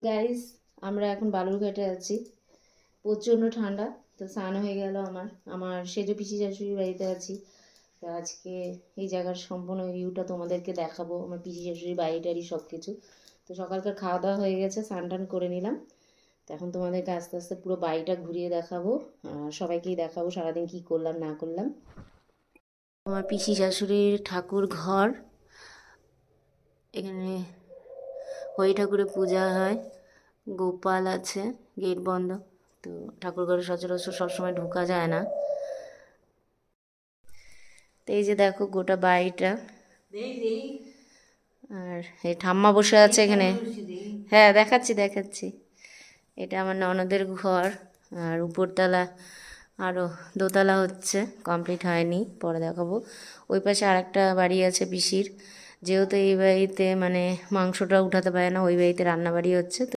Guys, আমরা এখন বালুরঘাটে আছি। প্রচণ্ড ঠান্ডা। তো স্নান হয়ে গেল আমার আমার সেজো পিসি শাশুড়ির বাড়িতে আছি। তো আজকে এই জায়গার সম্পূর্ণ ভিউটা তোমাদেরকে দেখাবো, আমার পিসি শাশুড়ির বাড়িটারই সব কিছু। তো সকালকার খাওয়া দাওয়া হয়ে গেছে, স্নান টান করে নিলাম। তো এখন তোমাদেরকে আস্তে আস্তে পুরো বাড়িটা ঘুরিয়ে দেখাবো, আর সবাইকেই দেখাবো সারাদিন কি করলাম না করলাম। আমার পিসি শাশুড়ির ঠাকুর ঘর, এখানে হরি ঠাকুরের পূজা হয়, গোপাল আছে, গেট বন্ধ। তো ঠাকুর ঘরে সচরাচর সবসময় ঢোকা যায় না। তো এই যে দেখো গোটা বাড়িটা, আর এই ঠাম্মা বসে আছে এখানে। হ্যাঁ, দেখাচ্ছি দেখাচ্ছি। এটা আমার ননদের ঘর, আর উপরতলা আরও দোতলা হচ্ছে, কমপ্লিট হয়নি, পরে দেখাবো। ওই পাশে আর একটা বাড়ি আছে পিসির, যেহেতু এই বাড়িতে মানে মাংসটা উঠাতে পারে না, ওই বাড়িতে রান্না বাড়ি হচ্ছে।